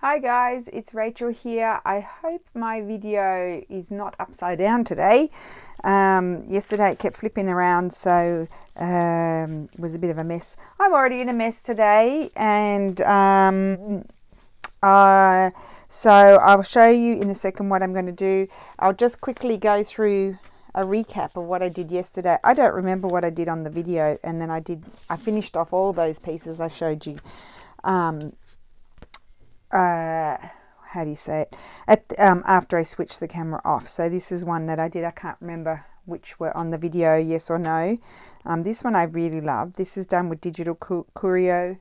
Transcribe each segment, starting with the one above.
Hi guys, it's Rachel here. I hope my video is not upside down today. Yesterday it kept flipping around, so it was a bit of a mess. I'm already in a mess today, and so I'll show you in a second what I'm going to do. I'll just quickly go through a recap of what I did yesterday. I don't remember what I did on the video, and then I finished off all those pieces I showed you. How do you say it? After I switched the camera off. So this is one that I did. I can't remember which were on the video, yes or no. This one I really love. This is done with digital curio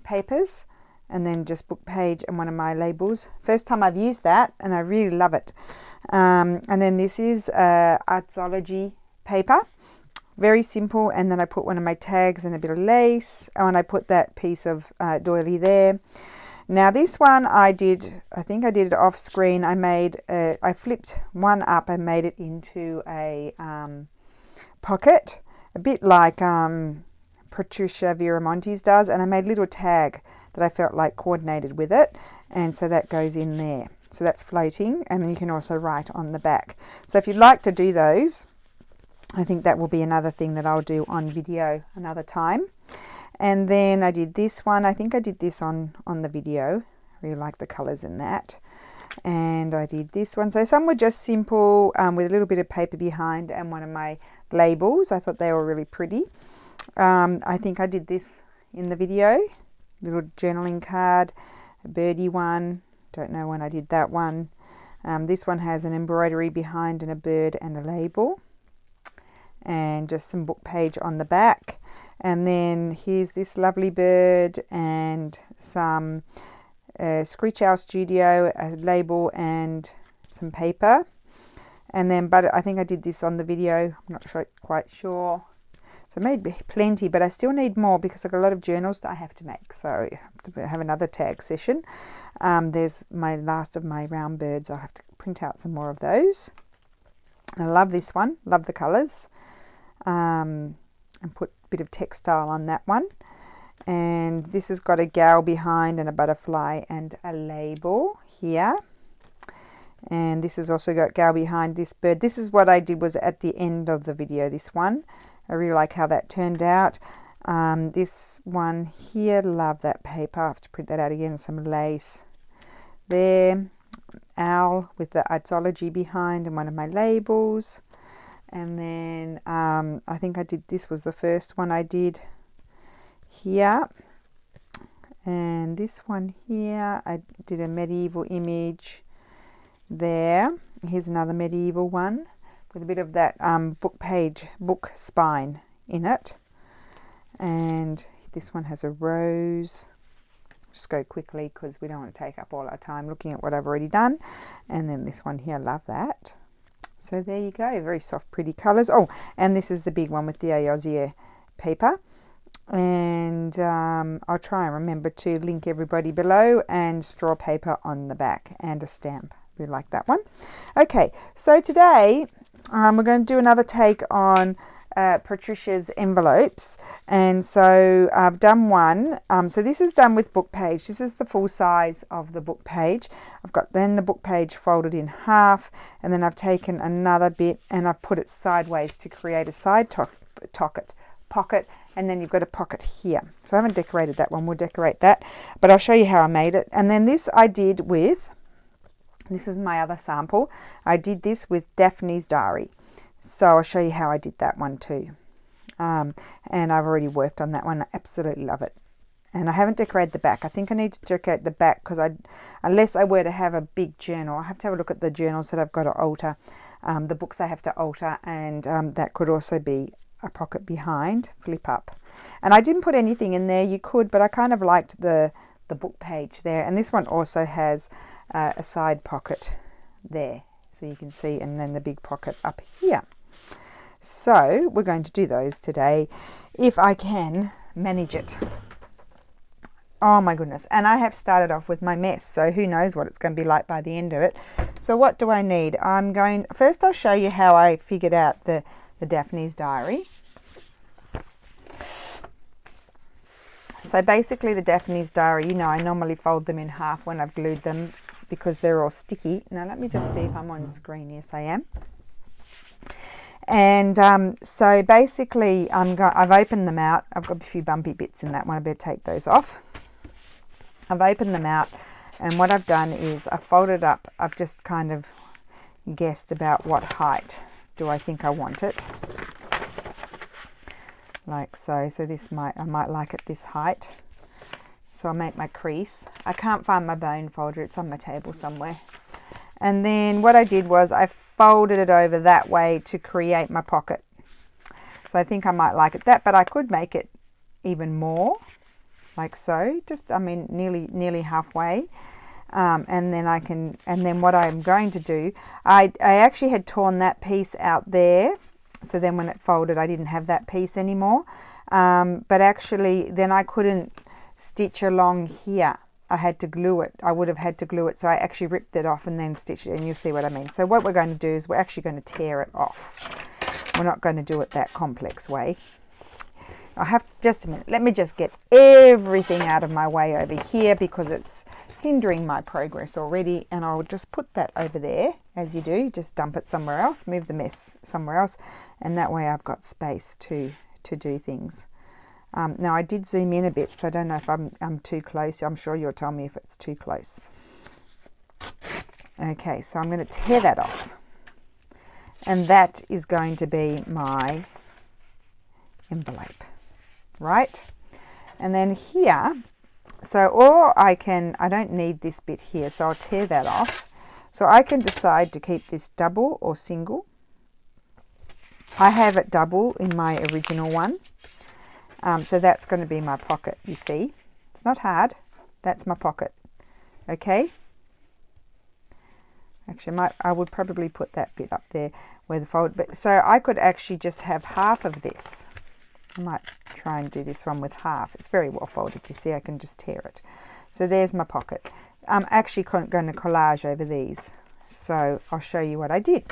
papers, and then just book page and one of my labels. First time I've used that, and I really love it. And then this is Artsology paper. Very simple, and then I put one of my tags and a bit of lace. Oh, and I put that piece of doily there. Now this one I think I did it off screen. I flipped one up and made it into a pocket, a bit like Patricia Viramontes does, and I made a little tag that I felt like coordinated with it, and so that goes in there. So that's floating, and you can also write on the back. So if you'd like to do those, I think that will be another thing that I'll do on video another time. And then I did this one. I think I did this on the video. I really like the colours in that. And I did this one. So some were just simple with a little bit of paper behind and one of my labels. I thought they were really pretty. I think I did this in the video. Little journaling card, a birdie one. Don't know when I did that one. This one has an embroidery behind and a bird and a label. And just some book page on the back. And then here's this lovely bird and some Screech Owl Studio, a label and some paper. And then, but I think I did this on the video. I'm not quite sure. So I made plenty, but I still need more because I've got a lot of journals that I have to make. So I have to have another tag session. There's my last of my round birds. I'll have to print out some more of those. I love this one. Love the colours. And put a bit of textile on that one. And this has got a gal behind and a butterfly and a label here. And this has also got gal behind this bird. This is what I did was at the end of the video, this one. I really like how that turned out. This one here, love that paper. I have to print that out again. Some lace there. Owl with the Artsology behind and one of my labels. And then I think I did, this was the first one I did here. And this one here, I did a medieval image there. Here's another medieval one with a bit of that book spine in it. And this one has a rose. Just go quickly because we don't want to take up all our time looking at what I've already done. And then this one here, love that. So there you go, very soft, pretty colours. Oh, and this is the big one with the Ayosier paper. And I'll try and remember to link everybody below, and straw paper on the back and a stamp. We like that one. Okay, so today we're going to do another take on Patricia's envelopes, and so I've done one. So this is done with book page. This is the full size of the book page. I've got then the book page folded in half, and then I've taken another bit and I've put it sideways to create a side pocket, and then you've got a pocket here. So I haven't decorated that one. We'll decorate that, but I'll show you how I made it. And then this I did with, this is my other sample. I did this with Daphne's Diary. So I'll show you how I did that one too. And I've already worked on that one. I absolutely love it. And I haven't decorated the back. I think I need to decorate the back because unless I were to have a big journal, I have to have a look at the journals that I've got to alter, the books I have to alter, and that could also be a pocket behind, flip up. And I didn't put anything in there. You could, but I kind of liked the book page there. And this one also has a side pocket there. So you can see, and then the big pocket up here. So we're going to do those today, if I can manage it. Oh my goodness. And I have started off with my mess, so who knows what it's going to be like by the end of it. So what do I need? First I'll show you how I figured out the Daphne's Diary. So basically the Daphne's Diary, you know, I normally fold them in half when I've glued them because they're all sticky. Now let me just see if I'm on screen. Yes, I am. And so basically I've opened them out. I've got a few bumpy bits in that one. I better take those off. I've opened them out, and what I've done is I've folded up. I've just kind of guessed about what height do I think I want it. Like so. So this I might like it this height. So I'll make my crease. I can't find my bone folder. It's on my table somewhere. And then what I did was I folded it over that way to create my pocket. So I think I might like it that, but I could make it even more, like so. Just, I mean, nearly halfway. And then what I'm going to do, I actually had torn that piece out there. So then when it folded, I didn't have that piece anymore. But actually, then I couldn't stitch along here. I had to glue it. I would have had to glue it. So I actually ripped it off and then stitched it, and you'll see what I mean. So what we're going to do is we're actually going to tear it off. We're not going to do it that complex way. I have just a minute. Let me just get everything out of my way over here because it's hindering my progress already. And I'll just put that over there, as you do. Just dump it somewhere else, move the mess somewhere else, and that way I've got space to do things. Now I did zoom in a bit, so I don't know if I'm too close. I'm sure you'll tell me if it's too close. Okay, so I'm going to tear that off. And that is going to be my envelope, right? And then here, I don't need this bit here, so I'll tear that off. So I can decide to keep this double or single. I have it double in my original one. So that's going to be my pocket, you see. It's not hard. That's my pocket. Okay? Actually, I would probably put that bit up there where the fold... But so I could actually just have half of this. I might try and do this one with half. It's very well folded. You see, I can just tear it. So there's my pocket. I'm actually going to collage over these. So I'll show you what I did.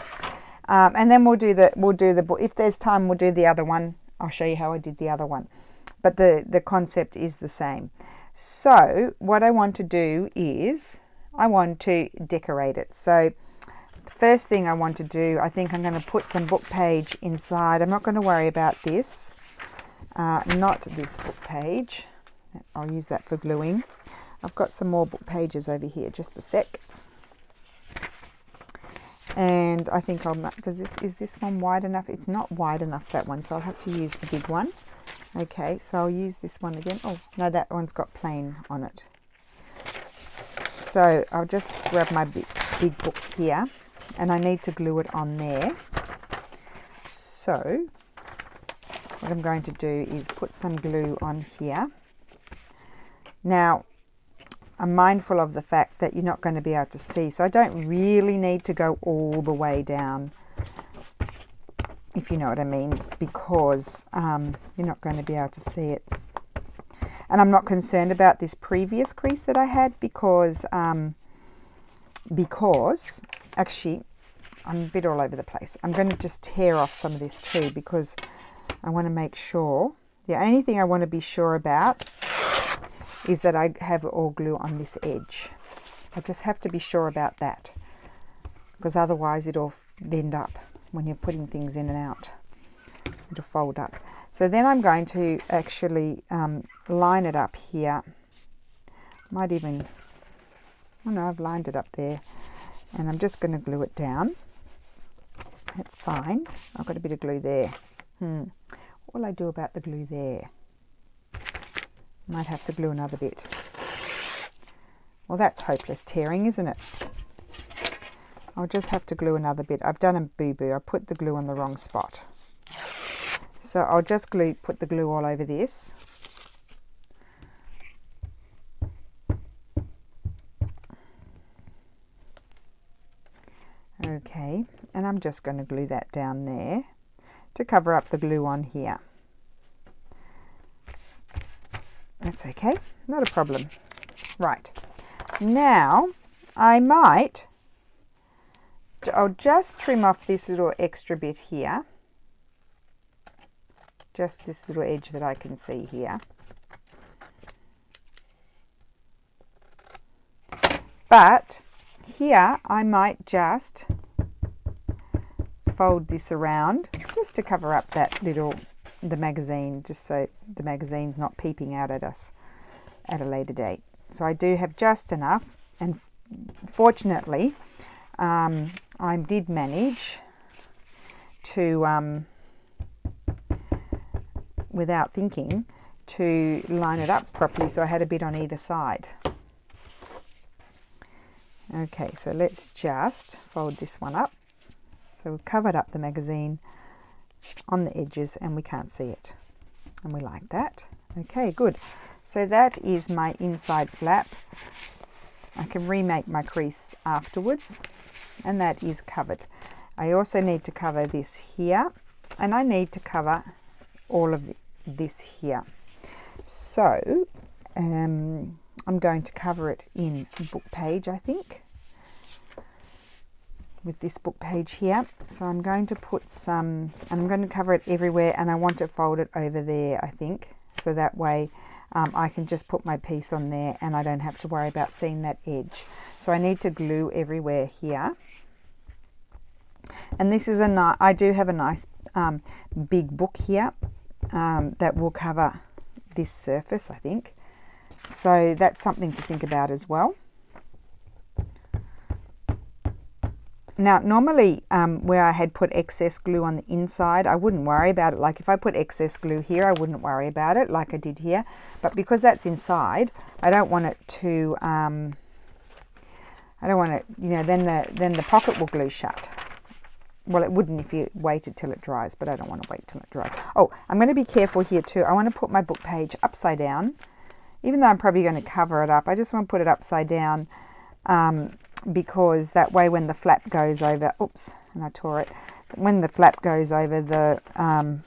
And then we'll do the... If there's time, we'll do the other one. I'll show you how I did the other one. But the concept is the same. So what I want to do is I want to decorate it. So the first thing I want to do, I think I'm going to put some book page inside. I'm not going to worry about this. Not this book page. I'll use that for gluing. I've got some more book pages over here. Just a sec. And I think is this one wide enough? It's not wide enough, that one, so I'll have to use the big one. Okay, so I'll use this one again. Oh, no, that one's got plain on it. So I'll just grab my big book here, and I need to glue it on there. So what I'm going to do is put some glue on here. Now, I'm mindful of the fact that you're not going to be able to see, so I don't really need to go all the way down, if you know what I mean, because you're not going to be able to see it. And I'm not concerned about this previous crease that I had because actually I'm a bit all over the place. I'm going to just tear off some of this too because I want to make sure, the only thing I want to be sure about is that I have all glue on this edge. I just have to be sure about that because otherwise it'll bend up when you're putting things in and out. It'll fold up. So then I'm going to actually line it up here. Might even, oh no, I've lined it up there. And I'm just going to glue it down. That's fine. I've got a bit of glue there. What will I do about the glue there? Might have to glue another bit. Well, that's hopeless tearing, isn't it? I'll just have to glue another bit. I've done a boo-boo. I put the glue on the wrong spot. So I'll just put the glue all over this. Okay, and I'm just going to glue that down there to cover up the glue on here. That's okay, not a problem. Right, now I'll just trim off this little extra bit here. Just this little edge that I can see here. But here I might just fold this around just to cover up that the magazine, just so the magazine's not peeping out at us at a later date. So I do have just enough, and fortunately I did manage to without thinking to line it up properly, so I had a bit on either side. Okay, so let's just fold this one up. So we've covered up the magazine on the edges and we can't see it, and we like that. Okay, good. So that is my inside flap. I can remake my crease afterwards, and that is covered. I also need to cover this here, and I need to cover all of this here. So I'm going to cover it in book page, I think, with this book page here. So I'm going to put some, I'm going to cover it everywhere, and I want to fold it over there, I think, so that way I can just put my piece on there and I don't have to worry about seeing that edge. So I need to glue everywhere here. And this is I do have a nice big book here that will cover this surface, I think. So that's something to think about as well. Now, normally where I had put excess glue on the inside, I wouldn't worry about it. Like if I put excess glue here, I wouldn't worry about it like I did here. But because that's inside, I don't want it to, I don't want it, you know, then the pocket will glue shut. Well, it wouldn't if you waited till it dries, but I don't want to wait till it dries. Oh, I'm going to be careful here too. I want to put my book page upside down. Even though I'm probably going to cover it up, I just want to put it upside down because that way when the flap goes over, oops, and I tore it. When the flap goes over the, well,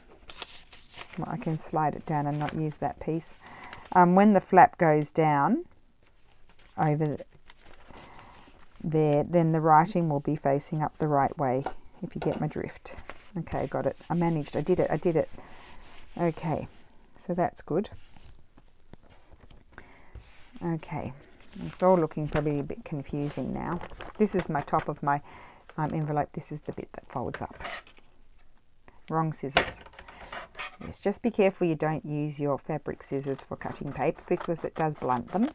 I can slide it down and not use that piece. When the flap goes down over there, then the writing will be facing up the right way, if you get my drift. Okay, got it. I managed. I did it. Okay, so that's good. Okay, it's all looking probably a bit confusing now. This is my top of my envelope. This is the bit that folds up. Wrong scissors. Yes, just be careful you don't use your fabric scissors for cutting paper because it does blunt them.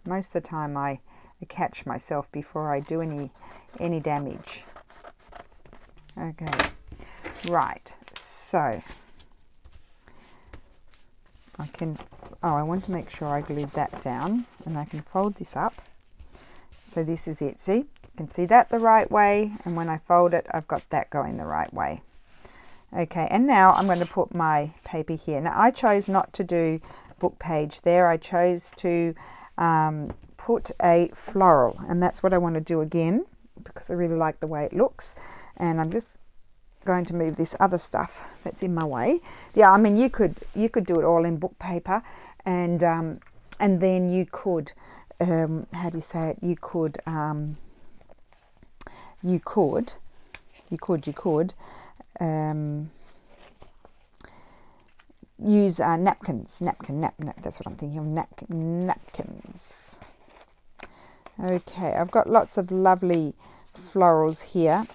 Most of the time I catch myself before I do any damage. Okay, right, so I can, I want to make sure I glued that down, and I can fold this up. So this is it, see? You can see that the right way, and when I fold it, I've got that going the right way. Okay, and now I'm going to put my paper here. Now I chose not to do book page there. I chose to put a floral, and that's what I want to do again because I really like the way it looks. And I'm just going to move this other stuff that's in my way. Yeah, I mean you could do it all in book paper, and then you could how do you say it? You could use napkins. That's what I'm thinking of. Napkins. Okay, I've got lots of lovely florals here.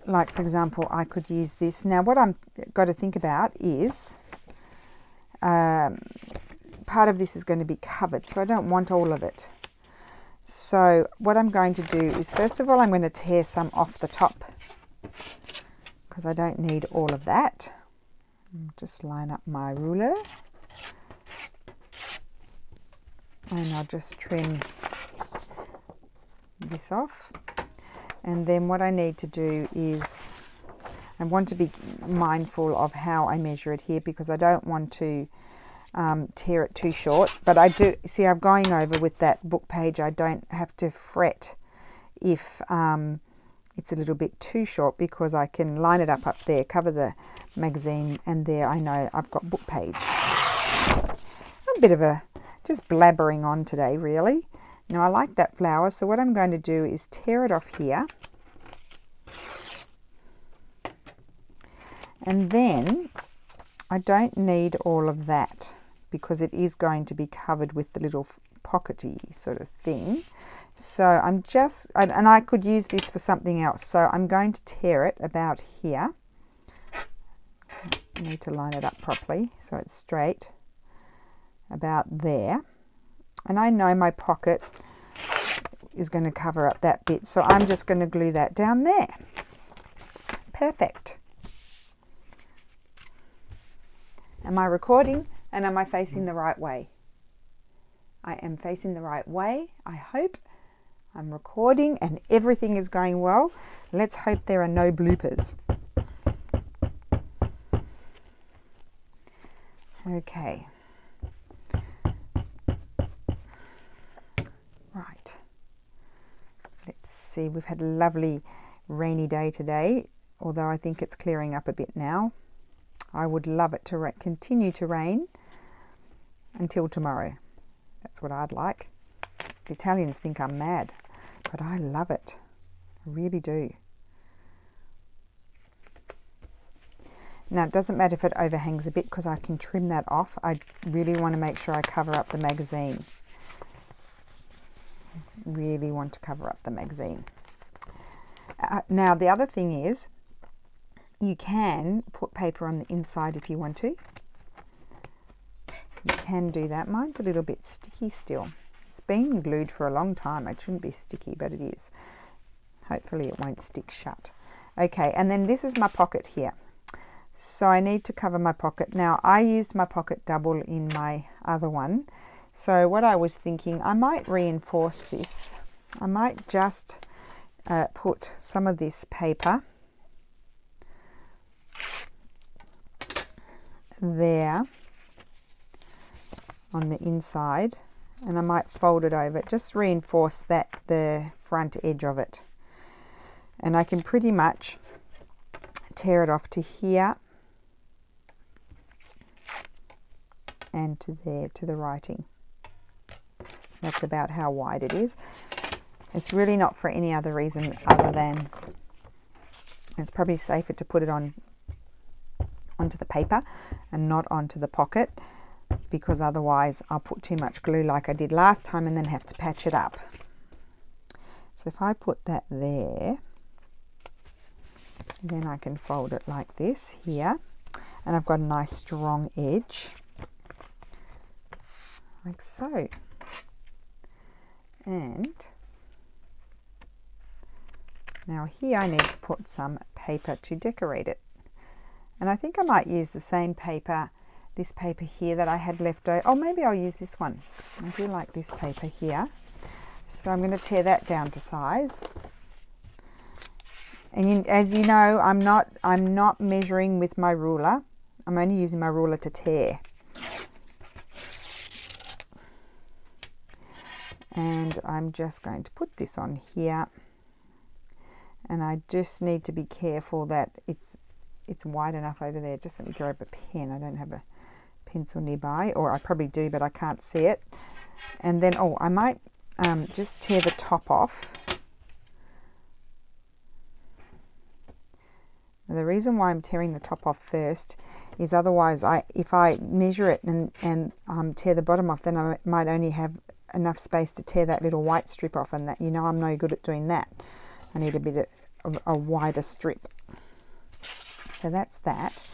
Like for example, I could use this. Now what I'm got to think about is part of this is going to be covered, so I don't want all of it. So what I'm going to do is, first of all, I'm going to tear some off the top because I don't need all of that. I'll just line up my ruler and I'll just trim this off. And then what I need to do is, I want to be mindful of how I measure it here because I don't want to tear it too short. But I do, see I'm going over with that book page, I don't have to fret if it's a little bit too short because I can line it up there, cover the magazine, and there I know I've got book page. A bit of a, just blabbering on today really. Now I like that flower, so what I'm going to do is tear it off here. And then I don't need all of that because it is going to be covered with the little pockety sort of thing. So I'm just, and I could use this for something else, so I'm going to tear it about here. I need to line it up properly so it's straight about there. And I know my pocket is going to cover up that bit, so I'm just going to glue that down there. Perfect. Am I recording and am I facing the right way? I am facing the right way, I hope. I'm recording and everything is going well. Let's hope there are no bloopers. Okay. Right. Let's see, we've had a lovely rainy day today, although I think it's clearing up a bit now. I would love it to continue to rain until tomorrow. That's what I'd like. The Italians think I'm mad, but I love it. I really do. Now, it doesn't matter if it overhangs a bit because I can trim that off. I really want to make sure I cover up the magazine. Really want to cover up the magazine. Now, the other thing is, you can put paper on the inside if you want to. You can do that. Mine's a little bit sticky still. It's been glued for a long time. It shouldn't be sticky, but it is. Hopefully it won't stick shut. Okay, and then this is my pocket here. So I need to cover my pocket. Now, I used my pocket double in my other one. So what I was thinking, I might reinforce this. I might just put some of this paper there on the inside, and I might fold it over, just reinforce that, the front edge of it. And I can pretty much tear it off to here and to there, to the writing. That's about how wide it is. It's really not for any other reason other than it's probably safer to put it onto the paper and not onto the pocket, because otherwise I'll put too much glue like I did last time and then have to patch it up. So if I put that there, then I can fold it like this here, and I've got a nice strong edge like so. And now here I need to put some paper to decorate it, and I think I might use the same paper, this paper here that I had left over. Oh, maybe I'll use this one. I do like this paper here. So I'm going to tear that down to size. And as you know, I'm not measuring with my ruler. I'm only using my ruler to tear. And I'm just going to put this on here. And I just need to be careful that it's wide enough over there. Just let me grab a pen. I don't have a pencil nearby, or I probably do, but I can't see it. And then, oh, I might just tear the top off. Now, the reason why I'm tearing the top off first is otherwise, if I measure it and tear the bottom off, then I might only have enough space to tear that little white strip off, and that, you know, I'm no good at doing that. I need a bit of a wider strip. So that's that.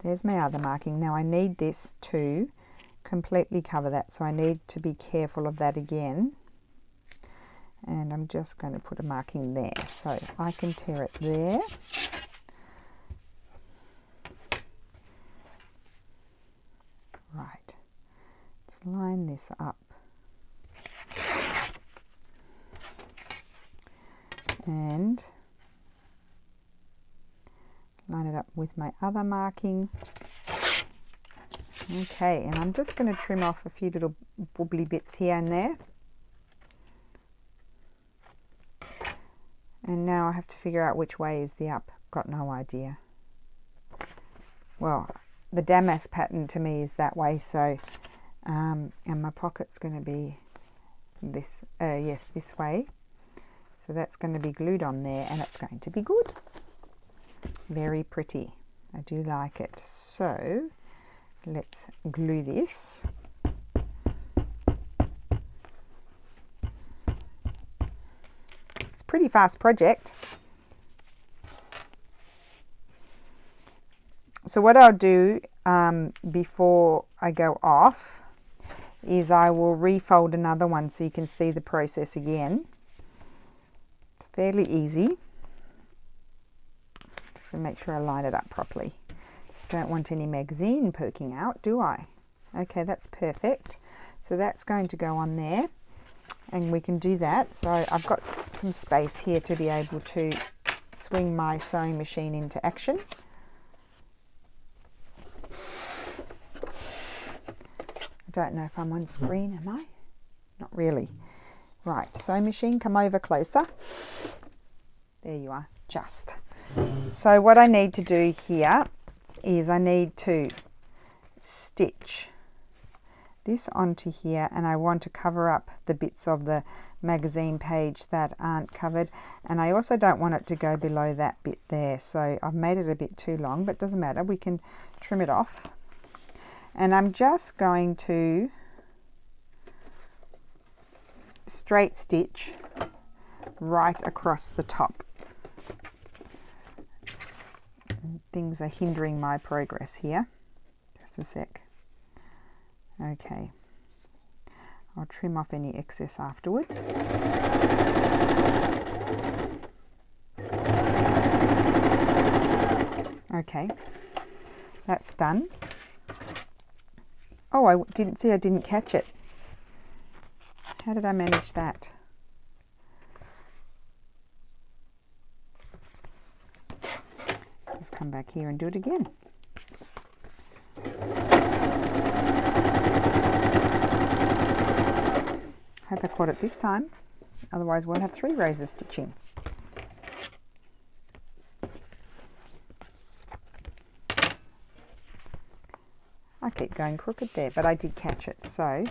There's my other marking. Now I need this to completely cover that, so I need to be careful of that again. And I'm just going to put a marking there, so I can tear it there. Right, let's line this up. And line it up with my other marking. Okay, and I'm just going to trim off a few little bubbly bits here and there. And now I have to figure out which way is the up. Got no idea. Well, the damask pattern to me is that way, so and my pocket's going to be this, yes, this way. So that's going to be glued on there, and it's going to be good. Very pretty. I do like it. So let's glue this. a pretty fast project. So what I'll do before I go off is I will refold another one so you can see the process again. It's fairly easy. Just to make sure I line it up properly. So I don't want any magazine poking out, do I? Okay, that's perfect. So that's going to go on there, and we can do that. So I've got some space here to be able to swing my sewing machine into action. I don't know if I'm on screen, am I? Not really. Right, sewing machine, come over closer. There you are, just. So what I need to do here is I need to stitch this onto here, and I want to cover up the bits of the magazine page that aren't covered, and I also don't want it to go below that bit there. So I've made it a bit too long, but it doesn't matter, we can trim it off. And I'm just going to straight stitch right across the top. Things are hindering my progress here. Just a sec. Okay. I'll trim off any excess afterwards. Okay. That's done. Oh, I didn't catch it. How did I manage that? Just come back here and do it again. Hope I caught it this time. Otherwise we'll have 3 rows of stitching. I keep going crooked there, but I did catch it. So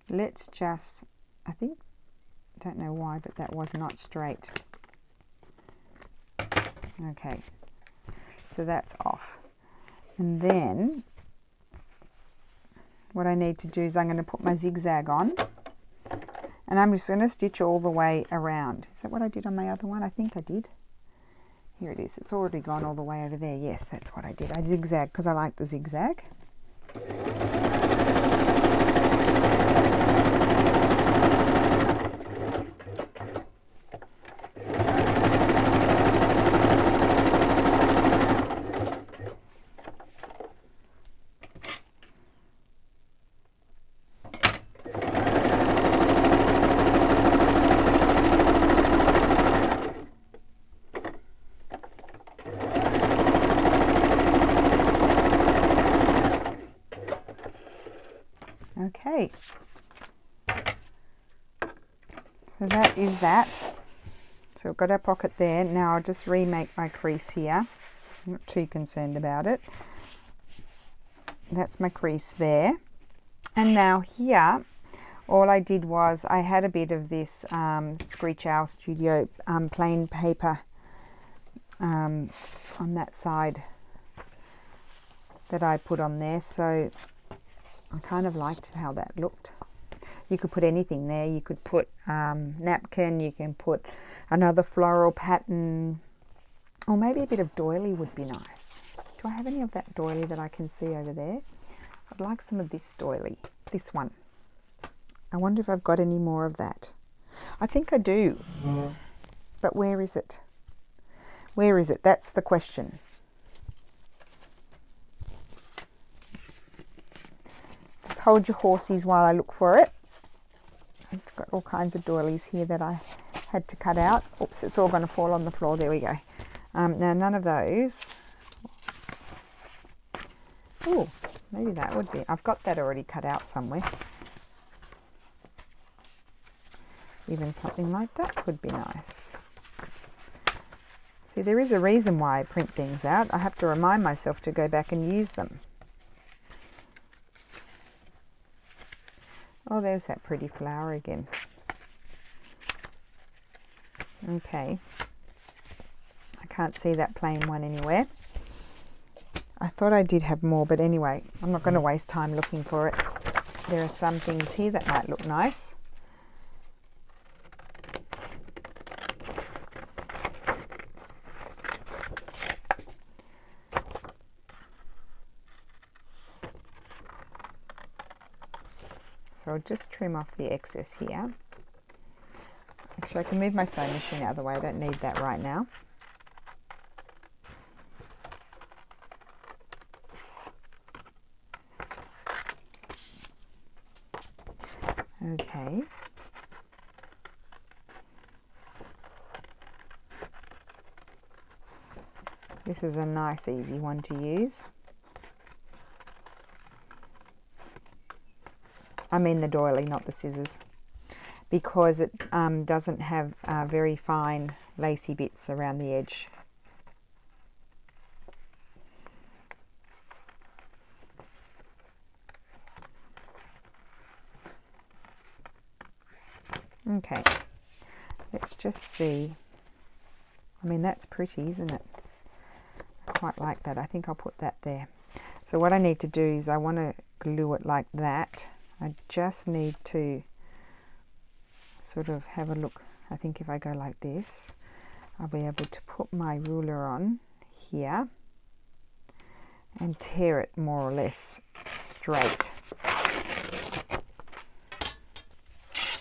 let's just, I don't know why, but that was not straight. Okay, so that's off. And then what I need to do is I'm going to put my zigzag on, and I'm just going to stitch all the way around. Is that what I did on my other one? I think I did. Here it is. It's already gone all the way over there. Yes, that's what I did. I zigzag because I like the zigzag. Okay, so that is that. So we've got our pocket there. Now I'll just remake my crease here. I'm not too concerned about it. That's my crease there. And now here, all I did was I had a bit of this Screech Owl Studio plain paper on that side that I put on there. So I kind of liked how that looked. You could put anything there. You could put napkin, you can put another floral pattern, or maybe a bit of doily would be nice. Do I have any of that doily that I can see over there? I'd like some of this doily, this one. I wonder if I've got any more of that. I think I do, but where is it? Where is it? That's the question. Just hold your horses while I look for it. I've got all kinds of doilies here that I had to cut out. Oops, it's all going to fall on the floor. There we go. Now none of those. Oh, maybe that would be. I've got that already cut out somewhere. Even something like that could be nice. See, there is a reason why I print things out. I have to remind myself to go back and use them. Oh, there's that pretty flower again. Okay. I can't see that plain one anywhere. I thought I did have more, but anyway, I'm not going to waste time looking for it. There are some things here that might look nice. So I'll just trim off the excess here. Actually, I can move my sewing machine out of the way. I don't need that right now. Okay. This is a nice, easy one to use. I mean the doily, not the scissors, because it doesn't have very fine lacy bits around the edge. Okay, let's just see. I mean, that's pretty, isn't it? I quite like that. I think I'll put that there. So what I need to do is I want to glue it like that. I just need to sort of have a look. I think if I go like this, I'll be able to put my ruler on here and tear it more or less straight.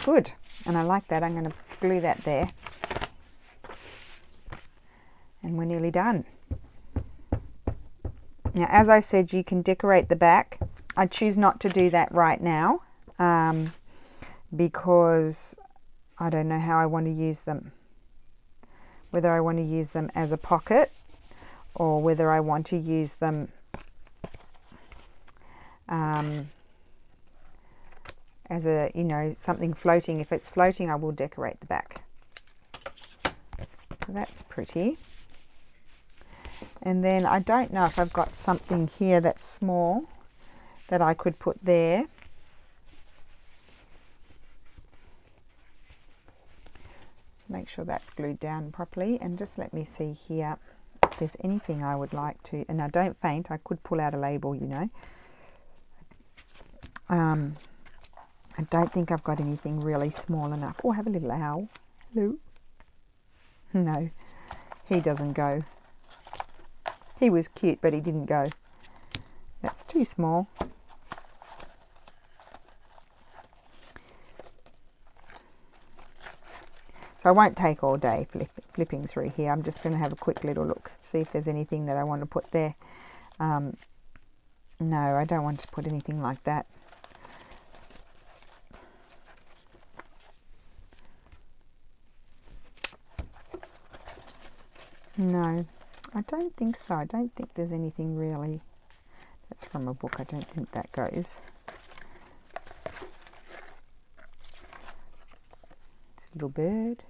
Good. And I like that. I'm going to glue that there. And we're nearly done. Now, as I said, you can decorate the back. I choose not to do that right now because I don't know how I want to use them. Whether I want to use them as a pocket or whether I want to use them as a, you know, something floating. If it's floating, I will decorate the back. So that's pretty. And then I don't know if I've got something here that's small that I could put there. Make sure that's glued down properly, and just let me see here if there's anything I would like to, and I don't faint, I could pull out a label, you know. I don't think I've got anything really small enough. Oh, I have a little owl. Hello. No, he doesn't go. He was cute, but he didn't go. That's too small. So I won't take all day flipping through here. I'm just going to have a quick little look, see if there's anything that I want to put there. No, I don't want to put anything like that. No, I don't think so. I don't think there's anything really. That's from a book. I don't think that goes. It's a little bird.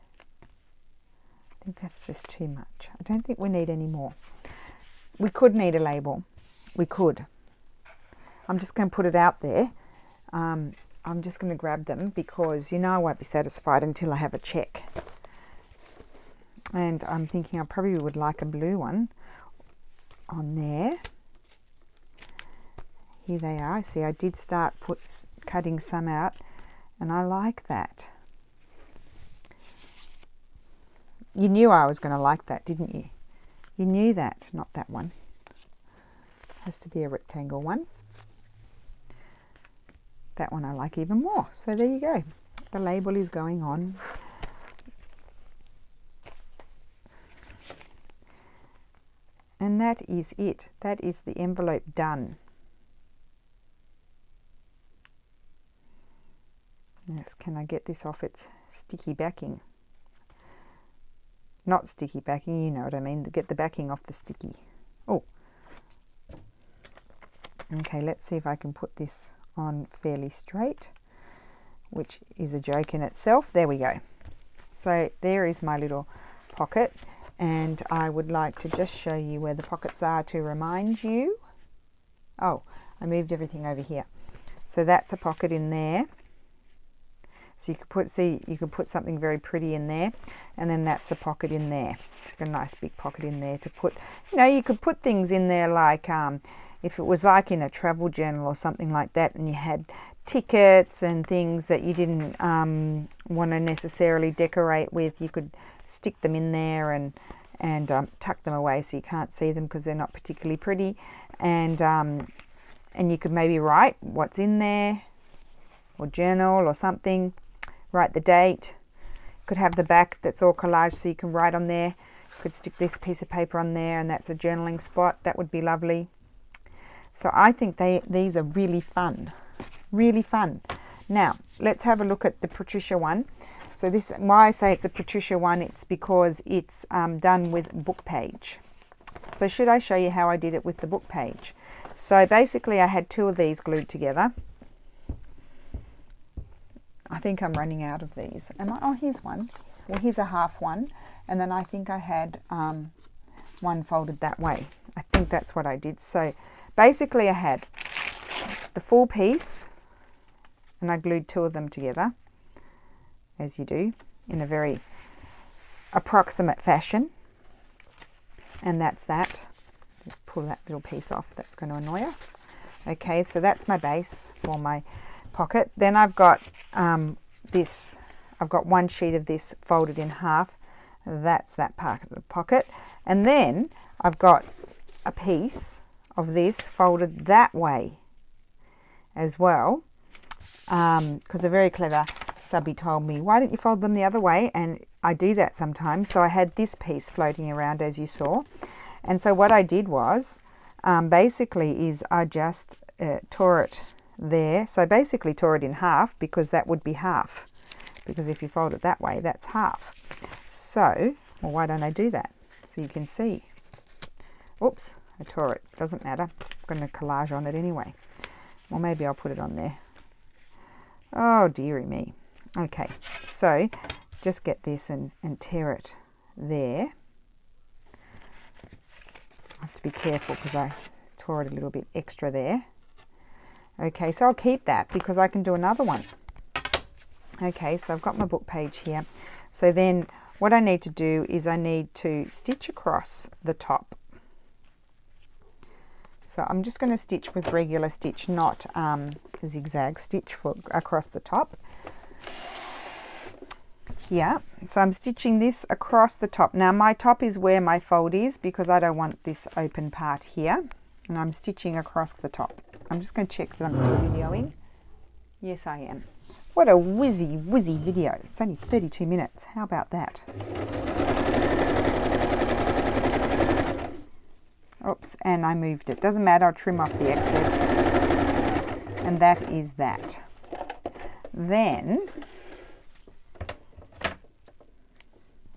I think that's just too much. I don't think we need any more. We could need a label. We could. I'm just going to put it out there. I'm just going to grab them because, you know, I won't be satisfied until I have a check. And I'm thinking I probably would like a blue one on there. Here they are. See, I did start cutting some out, and I like that. You knew I was going to like that, didn't you? You knew that, not that one. It has to be a rectangle one. That one I like even more. So there you go. The label is going on. And that is it. That is the envelope done. Yes, can I get this off its sticky backing? Not sticky backing, you know what I mean. Get the backing off the sticky. Oh. Okay, let's see if I can put this on fairly straight, which is a joke in itself. There we go. So there is my little pocket. And I would like to just show you where the pockets are to remind you. Oh, I moved everything over here. So that's a pocket in there. So you could put, see, you could put something very pretty in there, and then that's a pocket in there. It's got a nice big pocket in there to put, you know, you could put things in there like, if it was like in a travel journal or something like that, and you had tickets and things that you didn't want to necessarily decorate with, you could stick them in there and tuck them away so you can't see them because they're not particularly pretty, and you could maybe write what's in there, or journal or something. Write the date. Could have the back that's all collage so you can write on there. Could stick this piece of paper on there and that's a journaling spot. That would be lovely. So I think these are really fun. Really fun. Now, let's have a look at the Patricia one. So this, why I say it's a Patricia one, it's because it's done with book page. So should I show you how I did it with the book page? So basically I had 2 of these glued together. I think I'm running out of these. Am I? Oh, here's one. Well, here's a half one. And then I think I had one folded that way. I think that's what I did. So basically I had the full piece and I glued 2 of them together, as you do, in a very approximate fashion. And that's that. Just pull that little piece off. That's going to annoy us. Okay, so that's my base for my pocket. Then I've got this. I've got one sheet of this folded in half. That's that part of the pocket. And then I've got a piece of this folded that way as well. Because a very clever subby told me, why don't you fold them the other way? And I do that sometimes. So I had this piece floating around, as you saw. And so what I did was, basically is I just tore it there. So basically tore it in half, because that would be half. Because if you fold it that way, that's half. So, well, why don't I do that? So you can see. Oops, I tore it. Doesn't matter. I'm going to collage on it anyway. Well, maybe I'll put it on there. Oh, dearie me. Okay, so just get this and tear it there. I have to be careful because I tore it a little bit extra there. Okay, so I'll keep that because I can do another one. Okay, so I've got my book page here. So then what I need to do is I need to stitch across the top. So I'm just going to stitch with regular stitch, not zigzag stitch for across the top. Here, so I'm stitching this across the top. Now my top is where my fold is because I don't want this open part here, and I'm stitching across the top. I'm just going to check that I'm still videoing. Yes, I am. What a whizzy video. It's only 32 minutes. How about that? Oops, and I moved it. Doesn't matter, I'll trim off the excess. And that is that. Then,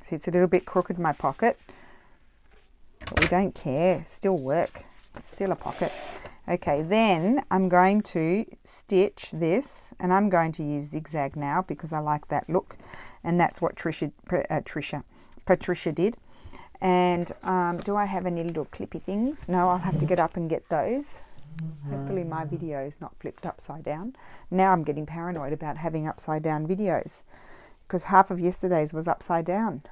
see, it's a little bit crooked, my pocket, but we don't care, still work, it's still a pocket. Okay, then I'm going to stitch this, and I'm going to use zigzag now because I like that look, and that's what Patricia did. And do I have any little clippy things? No, I'll have to get up and get those. Hopefully my video is not flipped upside down. Now I'm getting paranoid about having upside down videos because half of yesterday's was upside down.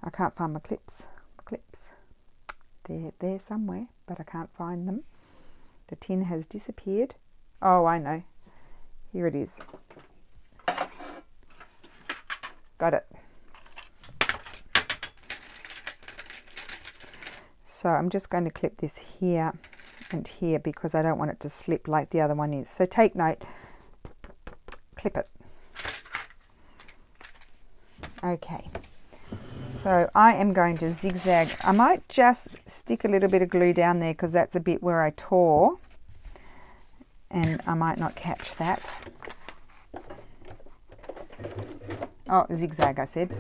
I can't find my clips. They're there somewhere, but I can't find them. The tin has disappeared. Oh, I know. Here it is. Got it. So I'm just going to clip this here and here because I don't want it to slip like the other one is. So take note, clip it. Okay, so I am going to zigzag. I might just stick a little bit of glue down there because that's a bit where I tore and I might not catch that. Oh, zigzag I said.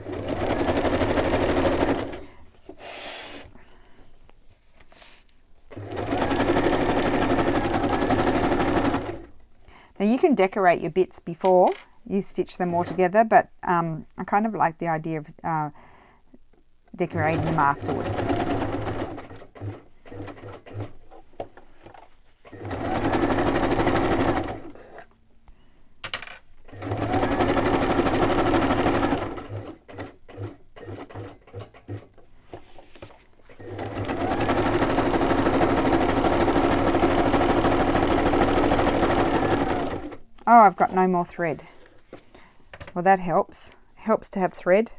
Now you can decorate your bits before you stitch them all together, but I kind of like the idea of decorating them afterwards. Oh, I've got no more thread. Well, that helps. Helps to have thread.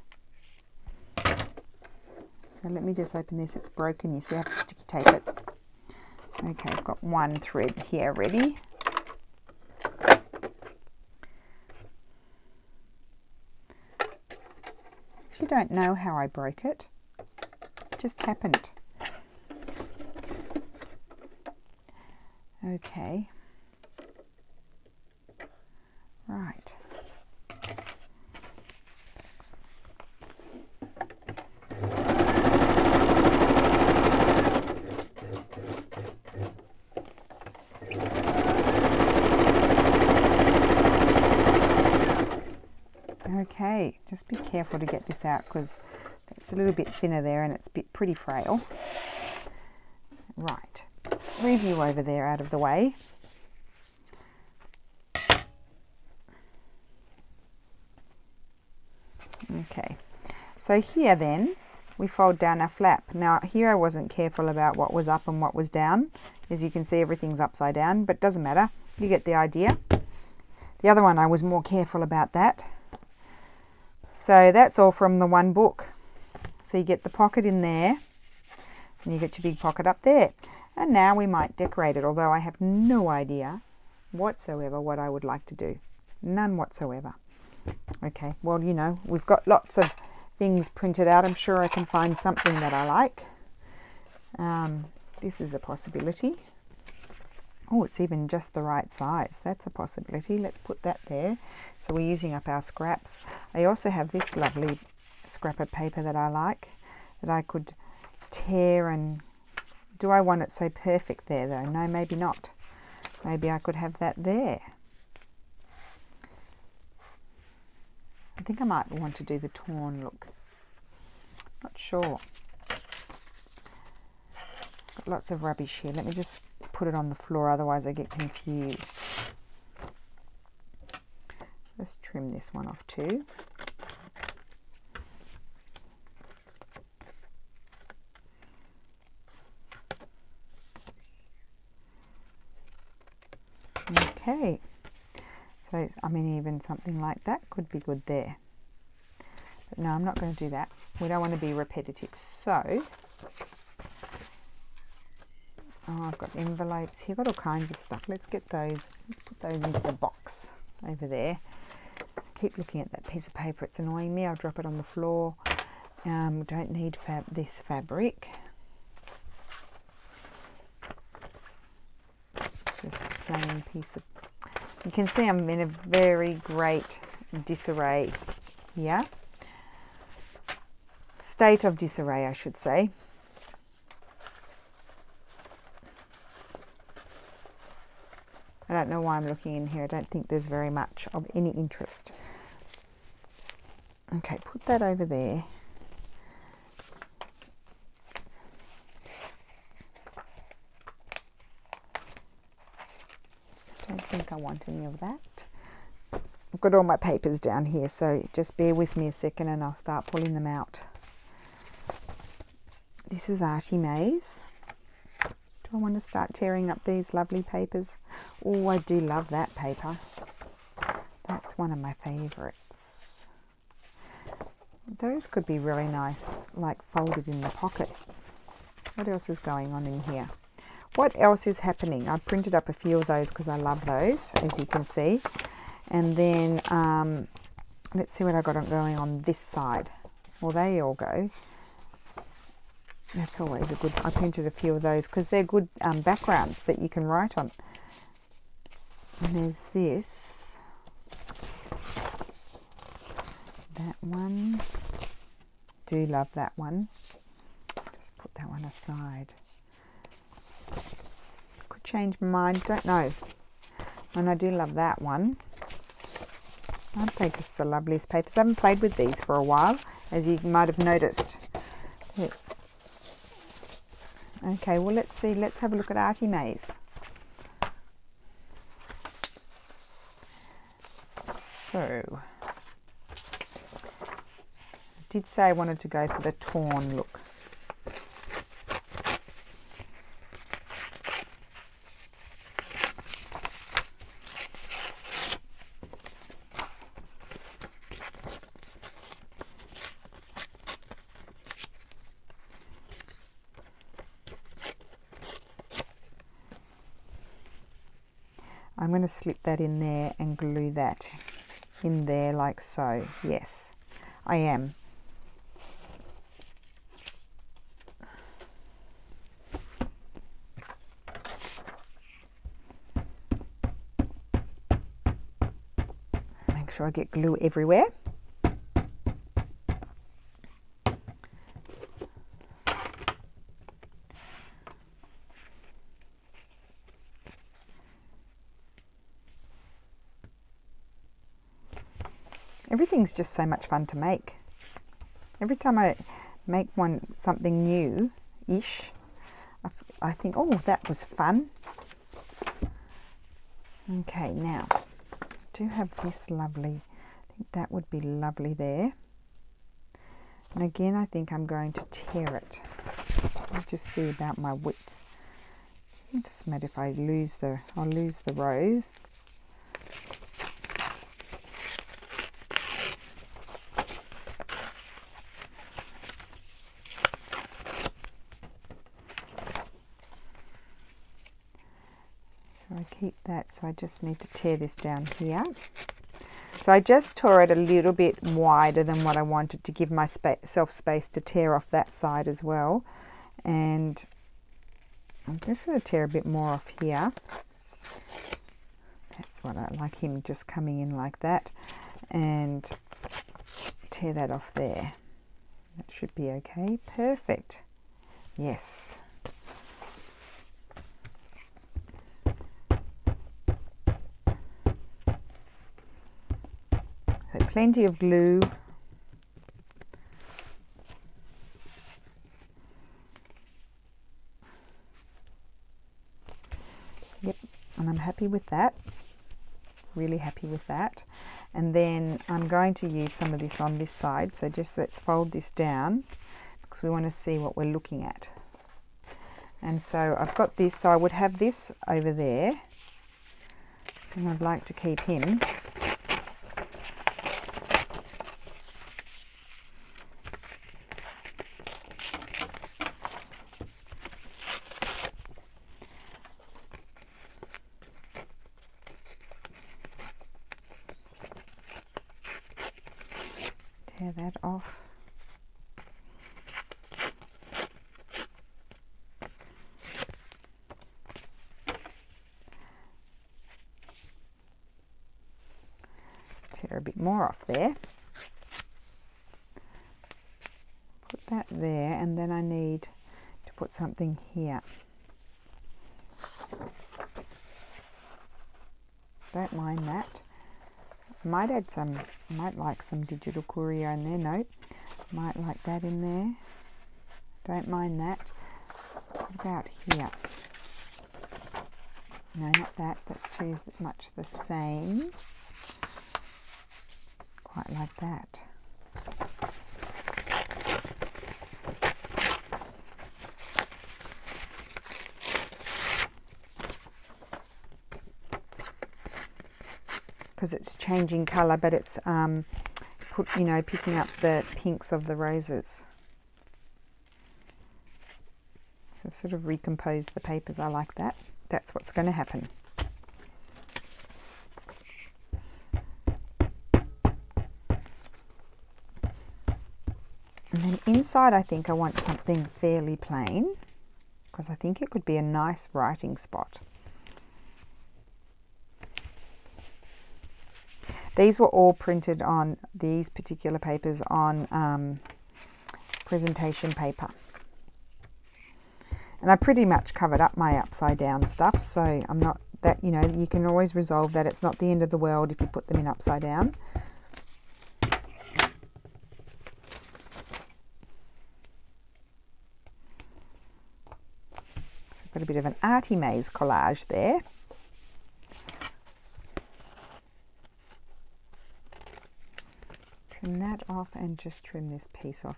So let me just open this. It's broken. You see, I have to sticky tape it. Okay, I've got one thread here ready. actually don't know how I broke it. It just happened. Okay. Right. Okay, just be careful to get this out because it's a little bit thinner there and it's pretty frail. Right, review over there out of the way. Okay, so here then we fold down our flap. Now here I wasn't careful about what was up and what was down. As you can see, everything's upside down, but doesn't matter, you get the idea. The other one I was more careful about that. So that's all from the one book. So you get the pocket in there and you get your big pocket up there. And now we might decorate it, although I have no idea whatsoever what I would like to do. None whatsoever. Okay, well, you know, we've got lots of things printed out. I'm sure I can find something that I like. This is a possibility. Oh, it's even just the right size. That's a possibility. Let's put that there. So we're using up our scraps. I also have this lovely scrap of paper that I like, that I could tear and... Do I want it so perfect there though? No, maybe not. Maybe I could have that there. I think I might want to do the torn look. Not sure. Got lots of rubbish here. Let me just put it on the floor, otherwise I get confused. Let's trim this one off too. Okay, so I mean even something like that could be good there. But no, I'm not going to do that. We don't want to be repetitive. So, oh, I've got envelopes here, got all kinds of stuff. Let's get those, let's put those into the box over there. Keep looking at that piece of paper, it's annoying me. I'll drop it on the floor. Don't need this fabric. It's just a plain piece of... You can see I'm in a very great disarray here. State of disarray, I should say. I don't know why I'm looking in here. I don't think there's very much of any interest. Okay, put that over there. Don't think I want any of that. I've got all my papers down here, so just bear with me a second and I'll start pulling them out. This is Artie Maze. Do I want to start tearing up these lovely papers? Oh, I do love that paper. That's one of my favourites. Those could be really nice, like folded in the pocket. What else is going on in here? What else is happening? I printed up a few of those because I love those, as you can see. And then let's see what I got going on this side. Well, they all go. That's always a good... I printed a few of those because they're good backgrounds that you can write on. And there's this. That one. Do love that one. Just put that one aside. Could change my mind, don't know. And I do love that one. Aren't they just the loveliest papers? I haven't played with these for a while, as you might have noticed. Yeah. Okay, well let's see. Let's have a look at Artie Maze. So, I did say I wanted to go for the torn look. I'm going to slip that in there and glue that in there like so. Yes, I am. sure I get glue everywhere. Everything's just so much fun to make. Every time I make something new-ish, I think, oh, that was fun. Okay, now, I do have this lovely, I think that would be lovely there. And again, I think I'm going to tear it. I'll just see about my width. It doesn't matter if I I'll lose the rows. So I keep that, so I just need to tear this down here. So I just tore it a little bit wider than what I wanted to give myself space to tear off that side as well. And I'm just going to tear a bit more off here. That's what I like, him just coming in like that. And tear that off there. That should be okay. Perfect. Yes. So plenty of glue. Yep, and I'm happy with that. Really happy with that. And then I'm going to use some of this on this side. So just let's fold this down because we want to see what we're looking at. And so I've got this, so I would have this over there. And I'd like to keep him. Tear that off. Tear a bit more off there. Put that there, and then I need to put something here. Don't mind that. Might add some, might like some digital courier in there. Nope. Might like that in there. Don't mind that. What about here? No, not that. That's too much the same. Quite like that. Because it's changing colour, but it's picking up the pinks of the roses. So I've sort of recomposed the papers. I like that. That's what's going to happen. And then inside I think I want something fairly plain because I think it could be a nice writing spot. These were all printed on these particular papers on presentation paper. And I pretty much covered up my upside down stuff, so I'm not that, you can always resolve that. It's not the end of the world if you put them in upside down. So I've got a bit of an arty maze collage there. Trim that off and just trim this piece off.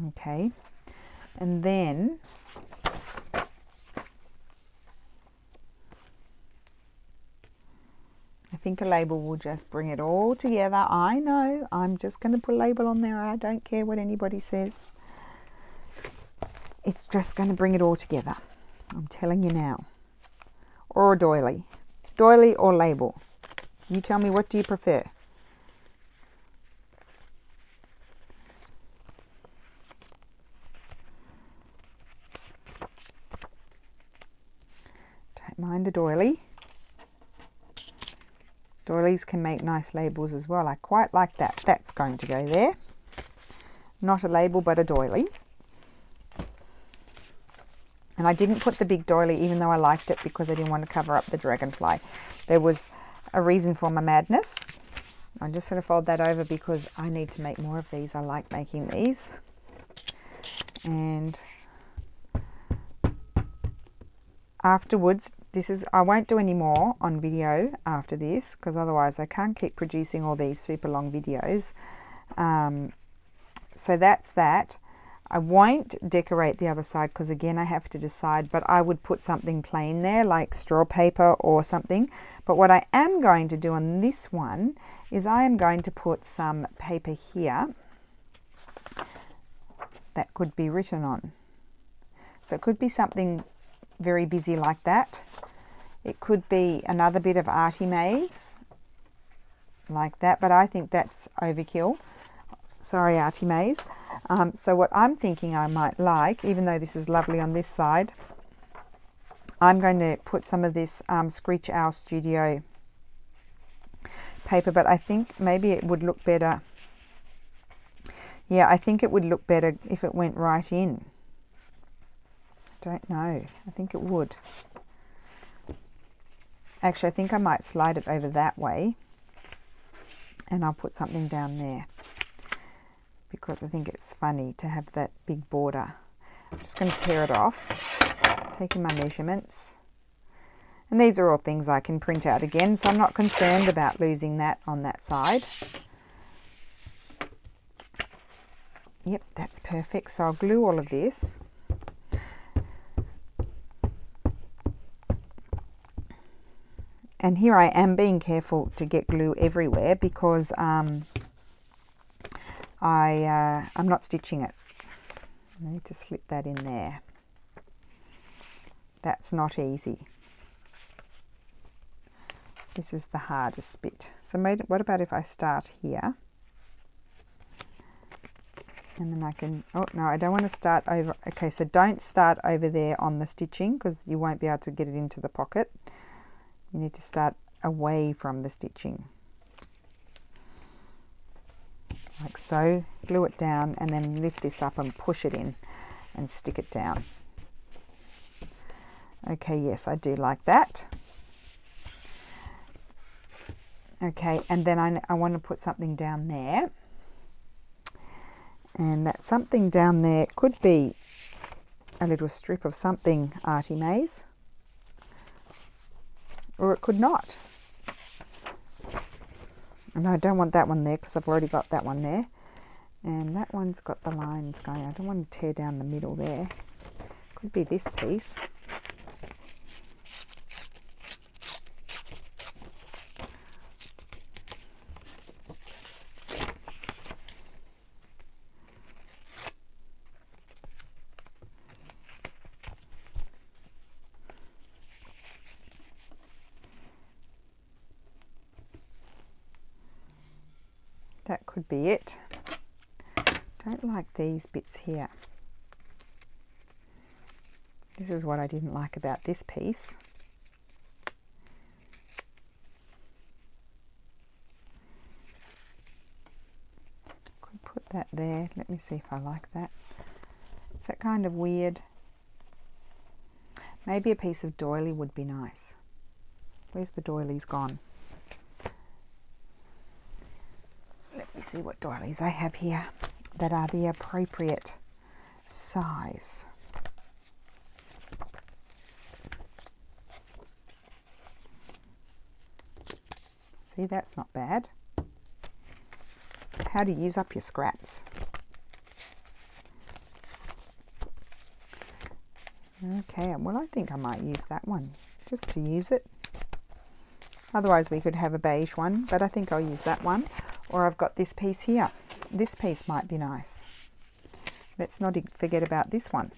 Okay, and then I think a label will just bring it all together. I know, I'm just going to put a label on there. I don't care what anybody says. It's just going to bring it all together. I'm telling you now. Or a doily. Doily or label. You tell me, what do you prefer? and a doily. Doilies can make nice labels as well. I quite like that. That's going to go there. Not a label, but a doily. And I didn't put the big doily, even though I liked it, because I didn't want to cover up the dragonfly. There was a reason for my madness. I'm just going to fold that over because I need to make more of these. I like making these. And afterwards, I won't do any more on video after this, because otherwise I can't keep producing all these super long videos. So that's that. I won't decorate the other side because again I have to decide, but I would put something plain there like straw paper or something. But what I am going to do on this one is I am going to put some paper here that could be written on. So it could be something very busy like that. It could be another bit of arty maze like that, but I think that's overkill. Sorry, arty maze. So what I'm thinking I might like, even though this is lovely on this side, I'm going to put some of this Screech Owl Studio paper, but I think maybe it would look better. Yeah, I think it would look better if it went right in. Don't know. I think it would. Actually, I think I might slide it over that way and I'll put something down there, because I think it's funny to have that big border. I'm just going to tear it off, taking my measurements. And these are all things I can print out again, so I'm not concerned about losing that on that side. Yep, that's perfect. So I'll glue all of this. And here I am being careful to get glue everywhere because I'm not stitching it. I need to slip that in there. That's not easy. This is the hardest bit. So what about if I start here? And then I can, oh no, I don't want to start over. Okay, so don't start over there on the stitching because you won't be able to get it into the pocket. You need to start away from the stitching. Like so, glue it down and then lift this up and push it in and stick it down. Okay, yes, I do like that. Okay, and then I want to put something down there. And that something down there could be a little strip of something arty maze. Or it could not. And I don't want that one there because I've already got that one there. And that one's got the lines going. I don't want to tear down the middle there. Could be this piece. That could be it. Don't like these bits here. This is what I didn't like about this piece. Could put that there. Let me see if I like that. Is that kind of weird? Maybe a piece of doily would be nice. Where's the doilies gone? Let me see what doilies I have here that are the appropriate size. See, that's not bad. How to use up your scraps. Okay, well I think I might use that one just to use it. Otherwise we could have a beige one, but I think I'll use that one. Or I've got this piece here. This piece might be nice. Let's not forget about this one.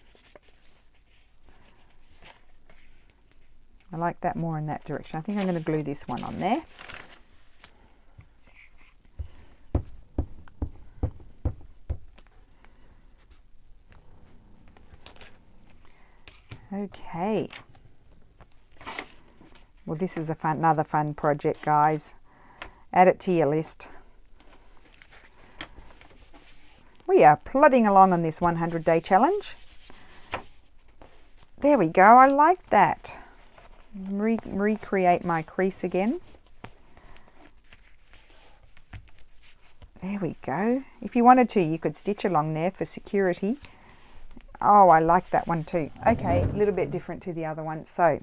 I like that more in that direction. I think I'm going to glue this one on there. Okay. Well, this is another fun project, guys. Add it to your list. We are plodding along on this 100-day challenge. There we go. I like that. Recreate my crease again. There we go. If you wanted to, you could stitch along there for security. Oh, I like that one too. Okay, a little bit different to the other one. So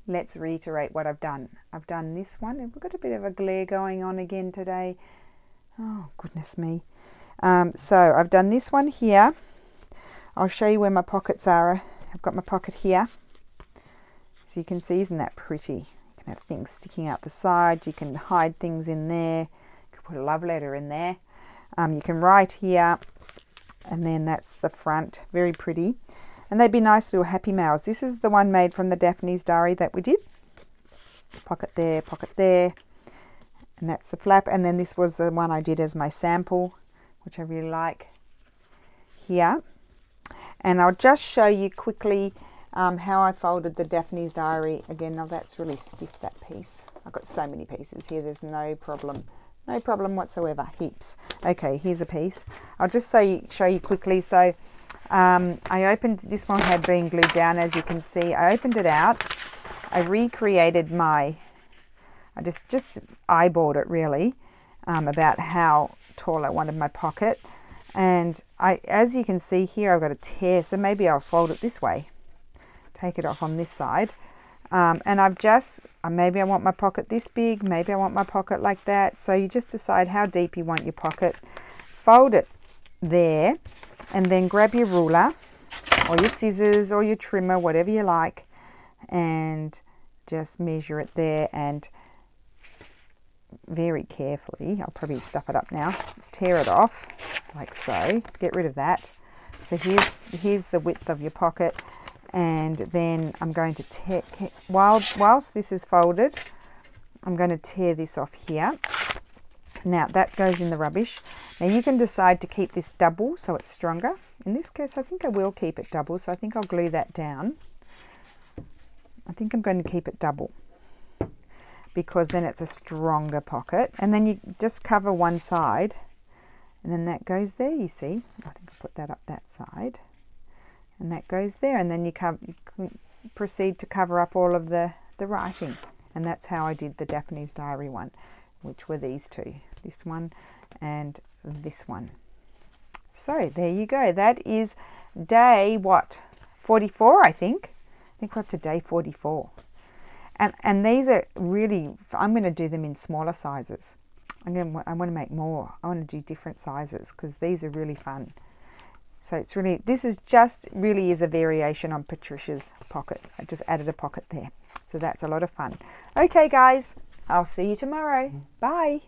let's reiterate what I've done. I've done this one. We've got a bit of a glare going on again today. Oh, goodness me. So I've done this one here. I'll show you where my pockets are. I've got my pocket here. So you can see, isn't that pretty? You can have things sticking out the side. You can hide things in there. You can put a love letter in there. You can write here. And then that's the front. Very pretty. And they'd be nice little happy mails. This is the one made from the Daphne's Diary that we did. Pocket there, pocket there. And that's the flap. And then this was the one I did as my sample, which I really like here. And I'll just show you quickly how I folded the Daphne's Diary. Again, now that's really stiff, that piece. I've got so many pieces here, there's no problem. No problem whatsoever, heaps. Okay, here's a piece. I'll just show you quickly. So I opened, this one had been glued down, as you can see. I opened it out. I recreated I just eyeballed it really, about how tall I wanted my pocket. And as you can see here, I've got a tear, so maybe I'll fold it this way. Take it off on this side. And I've just, maybe I want my pocket this big, maybe I want my pocket like that. So you just decide how deep you want your pocket. Fold it there, and then grab your ruler or your scissors or your trimmer, whatever you like, and just measure it there, and very carefully, I'll probably stuff it up now, tear it off like so, get rid of that. So here's the width of your pocket. And then I'm going to tear, whilst this is folded, I'm going to tear this off here. Now that goes in the rubbish. Now you can decide to keep this double so it's stronger. In this case, I think I will keep it double, so I think I'll glue that down. I think I'm going to keep it double because then it's a stronger pocket. And then you just cover one side, and then that goes there, you see. I think I'll put that up that side. And that goes there, and then you proceed to cover up all of the writing. And that's how I did the Daphne's Diary one, which were these two, this one and this one. So there you go. That is day, what, 44, I think. I think we're up to day 44. And these are really, I'm going to do them in smaller sizes. I want to make more. I want to do different sizes because these are really fun. So it's really, this is just really is a variation on Patricia's pocket. I just added a pocket there. So that's a lot of fun. Okay, guys, I'll see you tomorrow. Bye.